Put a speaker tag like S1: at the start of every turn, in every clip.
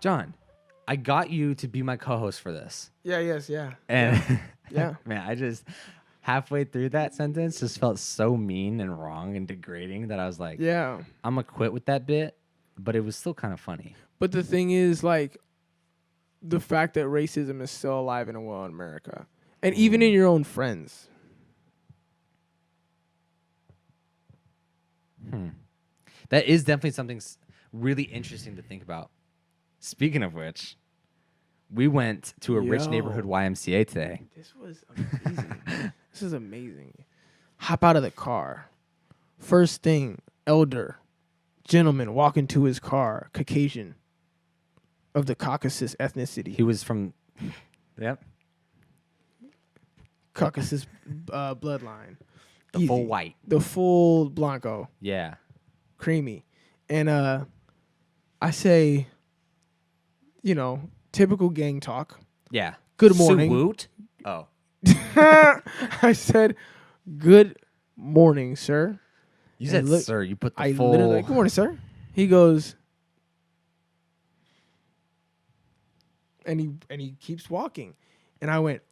S1: John, I got you to be my co-host for this.
S2: Yeah.
S1: And
S2: Yeah.
S1: man, I just halfway through that sentence just felt so mean and wrong and degrading that I was like,
S2: Yeah.
S1: I'm gonna quit with that bit, but it was still kind of funny.
S2: But the thing is, like, the fact that racism is still alive and well in America, and even in your own friends.
S1: That is definitely something really interesting to think about. Speaking of which, we went to a rich neighborhood YMCA today.
S2: This was amazing. This is amazing. Hop out of the car. First thing, elder, gentleman walk into his car, Caucasian, of the Caucasus ethnicity.
S1: He was from, yep,
S2: Caucasus bloodline.
S1: the full white.
S2: The full Blanco.
S1: Yeah.
S2: Creamy. And I say, typical gang talk.
S1: Yeah.
S2: Good morning.
S1: Woot. Oh.
S2: I said, good morning, sir.
S1: You said, sir. You put the
S2: I
S1: full.
S2: literally, good morning, sir. He goes, and he keeps walking. And I went,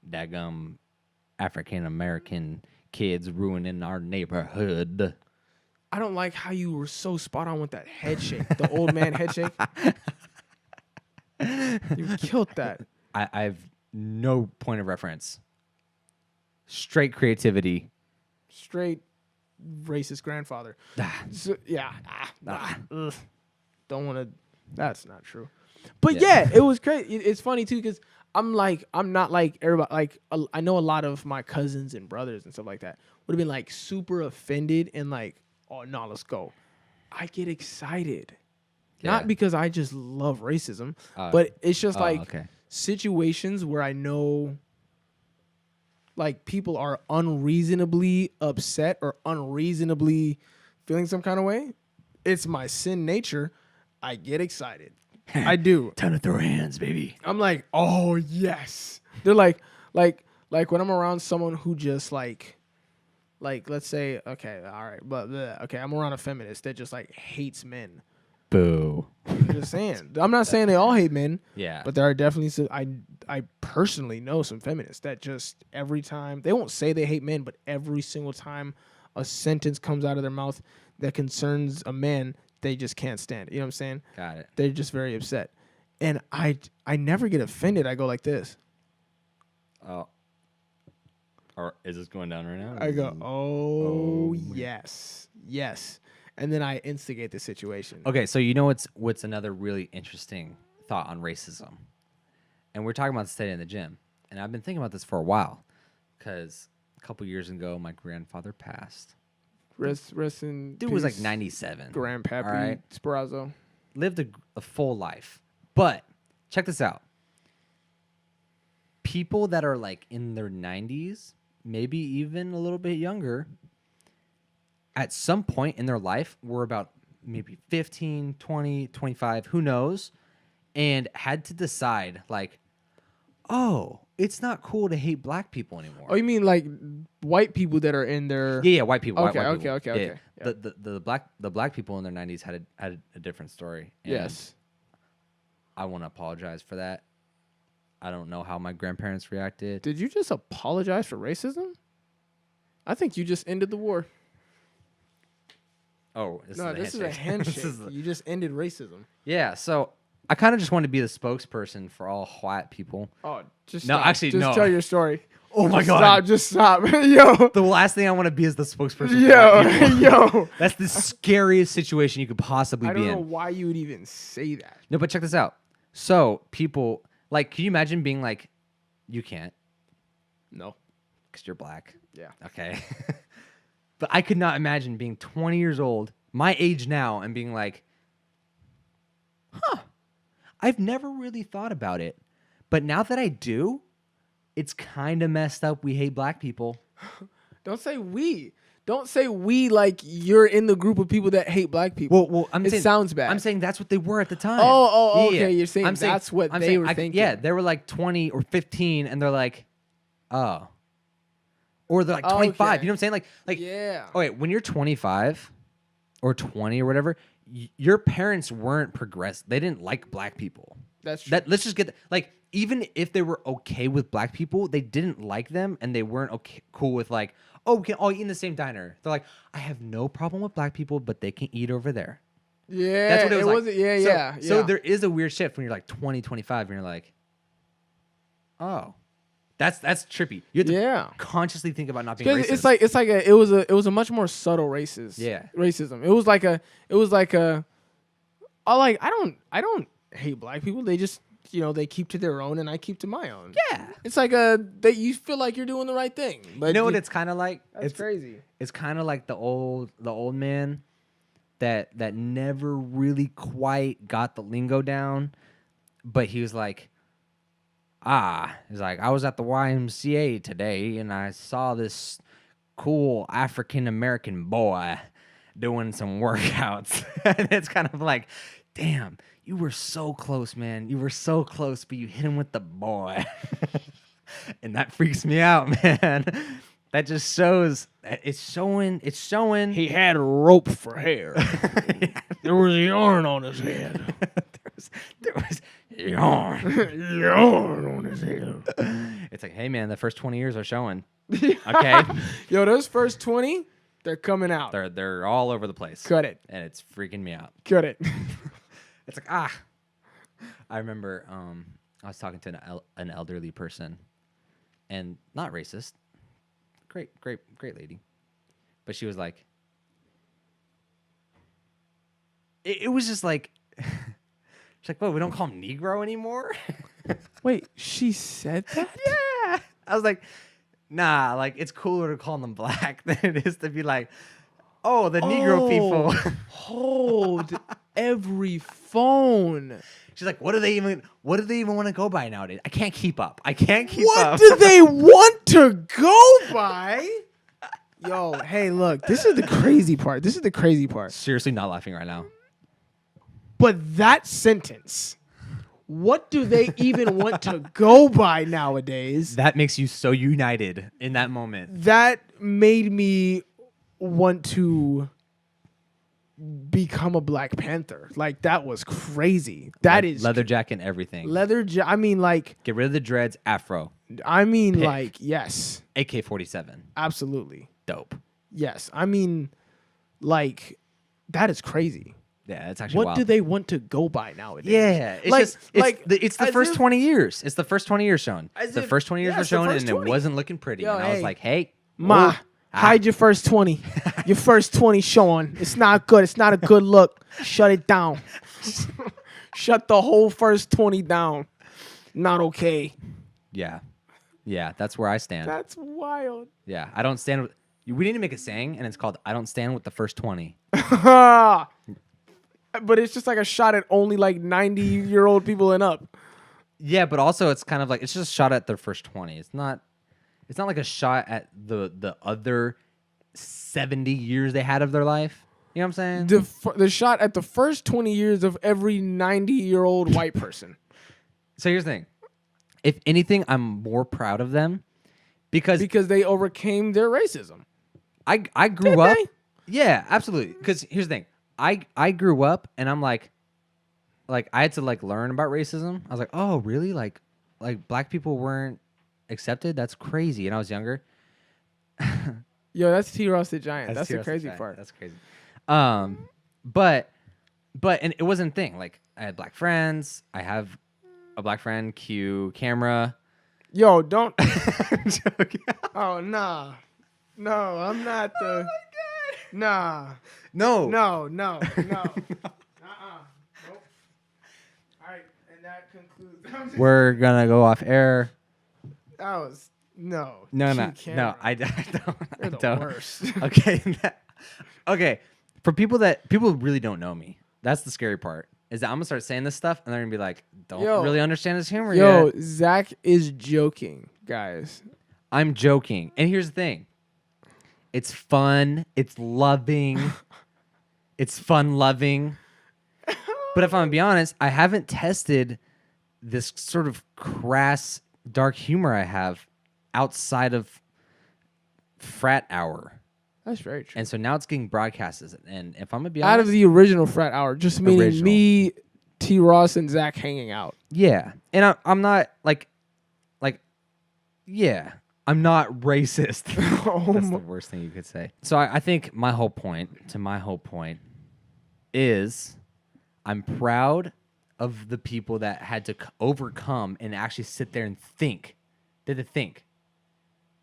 S1: Daggum African American kids ruining our neighborhood.
S2: I don't like how you were so spot on with that head shake, the old man head shake. You killed that.
S1: I've no point of reference. Straight creativity.
S2: Straight racist grandfather. So, yeah. Ugh. Don't want to. That's not true. But yeah, it was crazy. It's funny too because I'm not like everybody. Like I know a lot of my cousins and brothers and stuff like that would have been like super offended and like, oh no, let's go. I get excited.
S1: Yeah.
S2: Not because I just love racism, but it's just situations where I know like people are unreasonably upset or unreasonably feeling some kind of way. It's my sin nature. I get excited. I do.
S1: Time to throw hands, baby.
S2: I'm like, oh yes. They're like when I'm around someone who just like let's say, okay, all right, but okay, I'm around a feminist that just like hates men.
S1: Boo.
S2: I'm just saying. I'm not saying they all hate men.
S1: Yeah.
S2: But there are definitely some, I personally know some feminists that just every time, they won't say they hate men, but every single time a sentence comes out of their mouth that concerns a man, they just can't stand it. You know what I'm saying?
S1: Got it.
S2: They're just very upset. And I never get offended. I go like this.
S1: Oh. Or is this going down right now?
S2: I go, oh yes. Yes. And then I instigate the situation.
S1: Okay, so you know what's another really interesting thought on racism? And we're talking about this today in the gym. And I've been thinking about this for a while. Because a couple years ago, my grandfather passed.
S2: Rest in
S1: Dude was like 97.
S2: Grandpappy
S1: right?
S2: Sparazzo.
S1: Lived a full life. But check this out. People that are like in their 90s, maybe even a little bit younger, at some point in their life were about maybe 15, 20, 25, who knows, and had to decide like, oh, it's not cool to hate black people anymore.
S2: Oh, you mean like white people that are in their...
S1: Yeah, white people.
S2: Okay,
S1: white people.
S2: okay.
S1: Yeah. The black people in their 90s had a different story. And
S2: yes.
S1: I want to apologize for that. I don't know how my grandparents reacted.
S2: Did you just apologize for racism? I think you just ended the war.
S1: Oh,
S2: this is a handshake. You just ended racism.
S1: Yeah, so I kind of just want to be the spokesperson for all white people.
S2: Oh, just
S1: no,
S2: stop.
S1: Actually,
S2: just
S1: no.
S2: tell your story.
S1: Oh my God!
S2: Stop! Just stop, yo.
S1: The last thing I want to be is the spokesperson. For white people.
S2: Yo.
S1: That's the scariest situation you could possibly be in.
S2: I don't know why you would even say that.
S1: No, but check this out. So people like, can you imagine being like, you can't?
S2: No,
S1: because you're black.
S2: Yeah.
S1: Okay. But I could not imagine being 20 years old, my age now, and being like, I've never really thought about it. But now that I do, it's kind of messed up. We hate black people.
S2: Don't say we. Don't say we like you're in the group of people that hate black people.
S1: Well,
S2: it sounds bad.
S1: I'm saying that's what they were at the time.
S2: Oh,
S1: yeah.
S2: okay. You're saying that's what they were thinking.
S1: Yeah, they were like 20 or 15, and they're like, oh. or they're like 25.
S2: Okay.
S1: You know what I'm saying? Like
S2: Yeah.
S1: okay, when you're 25 or 20 or whatever, your parents weren't progressed. They didn't like black people.
S2: That's true.
S1: That let's just get like even if they were okay with black people, they didn't like them and they weren't cool with like, oh, we can all eat in the same diner. They're like, I have no problem with black people, but they can eat over there.
S2: Yeah.
S1: That's what it was like.
S2: wasn't- Yeah,
S1: So,
S2: yeah.
S1: So there is a weird shift when you're like 20, 25 and you're like, oh. That's trippy. You have to consciously think about not being racist.
S2: It was a much more subtle racism. I don't hate black people. They just they keep to their own and I keep to my own.
S1: Yeah.
S2: It's like that you feel like you're doing the right thing. But
S1: you know what it's kind of like?
S2: That's crazy.
S1: It's kind of like the old man that never really quite got the lingo down, but he was like, he's like, I was at the YMCA today and I saw this cool African American boy doing some workouts. And it's kind of like, damn, you were so close, man. You were so close, but you hit him with the boy. And that freaks me out, man. That just shows, it's showing.
S2: He had a rope for hair. There was yarn on his head.
S1: there was yarn on his head. It's like, hey man, the first 20 years are showing. Okay.
S2: Yo, those first 20, they're coming out.
S1: They're all over the place.
S2: Cut it.
S1: And it's freaking me out.
S2: Cut it.
S1: It's like, I remember I was talking to an elderly person and not racist. Great lady. But she was like, it was just like, she's like, well, we don't call him Negro anymore.
S2: Wait, she said that?
S1: Yeah. I was like, nah, like it's cooler to call them black than it is to be like, oh, the Negro people.
S2: Hold every phone.
S1: She's like, what do they even want to go by nowadays? I can't keep up. What
S2: do they want to go by? Yo, hey, look, this is the crazy part.
S1: Seriously not laughing right now.
S2: But that sentence, what do they even want to go by nowadays?
S1: That makes you so united in that moment.
S2: That made me want to become a Black Panther. Like, that was crazy. That is
S1: leather jacket and everything.
S2: I mean, like,
S1: get rid of the dreads, afro.
S2: I mean,
S1: Pick.
S2: like, yes.
S1: AK-47.
S2: Absolutely.
S1: Dope.
S2: Yes. I mean, like, that is crazy.
S1: Yeah, it's actually
S2: What
S1: wild.
S2: do they want to go by nowadays?
S1: Yeah, it's the first 20 years. It's the first 20 years shown. The first 20 years were shown, and it wasn't looking pretty.
S2: Yo,
S1: and I was like, hey,
S2: Ma, hide your first 20. Your first 20 showing. It's not good. It's not a good look. Shut it down. Shut the whole first 20 down. Not okay.
S1: Yeah, that's where I stand.
S2: That's wild.
S1: Yeah, I don't stand with. We need to make a saying, and it's called "I don't stand with the first 20."
S2: But it's just like a shot at only like 90-year-old people and up.
S1: Yeah, but also it's kind of like it's just a shot at their first 20. It's not like a shot at the other 70 years they had of their life. You know what I'm saying?
S2: The shot at the first 20 years of every 90-year-old white person.
S1: So here's the thing. If anything, I'm more proud of them because
S2: they overcame their racism.
S1: I grew up. Yeah, absolutely. Because here's the thing. I grew up and I'm like I had to like learn about racism. I was like, oh really? Like black people weren't accepted? That's crazy. And I was younger.
S2: Yo, that's T-Ross the Giant. That's the crazy part.
S1: That's crazy. But and it wasn't a thing. Like I had black friends. I have a black friend, Q, camera.
S2: Yo, don't.
S1: I'm joking.
S2: Oh nah, no, I'm not the. Oh my God. Nah.
S1: No.
S2: No. Nope. All right, and that concludes.
S1: We're gonna go off air.
S2: That was no.
S1: No. I
S2: You're the
S1: don't.
S2: worst.
S1: Okay. Okay. For people really don't know me, that's the scary part. Is that I'm gonna start saying this stuff and they're gonna be like, don't really understand this humor yet.
S2: Zach is joking, guys.
S1: I'm joking. And here's the thing. It's fun. It's loving. It's fun loving. But if I'm gonna be honest, I haven't tested this sort of crass, dark humor I have outside of frat hour.
S2: That's very true.
S1: And so now it's getting broadcasted. And if I'm going to be
S2: Out
S1: honest.
S2: of the original frat hour, just meaning
S1: Original.
S2: me, T. Ross, and Zach hanging out.
S1: Yeah. And I'm not yeah, I'm not racist. That's the worst thing you could say. So I think my whole point is I'm proud of the people that had to overcome and actually sit there and think. Did they think?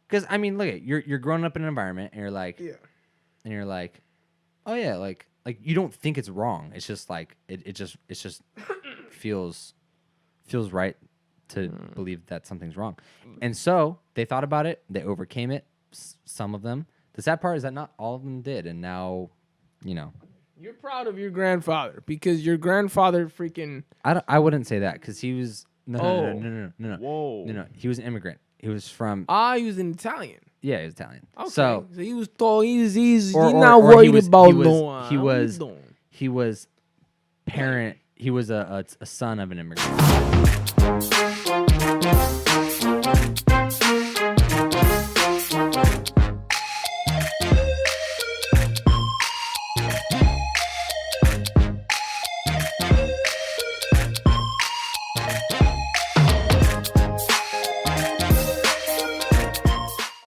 S1: Because I mean, look at you're growing up in an environment and you're like, and you're like, oh yeah, like you don't think it's wrong. It's just like it just feels right to believe that something's wrong. And so they thought about it. They overcame it. Some of them. The sad part is that not all of them did. And now,
S2: You're proud of your grandfather because your grandfather freaking.
S1: I wouldn't say that because he was no.
S2: Whoa.
S1: No. He was an immigrant. He was from.
S2: He was an Italian.
S1: Yeah, he was Italian.
S2: Okay.
S1: So
S2: he was tall. He's
S1: or
S2: not
S1: or
S2: worried about no one.
S1: He was parent. He was a son of an immigrant.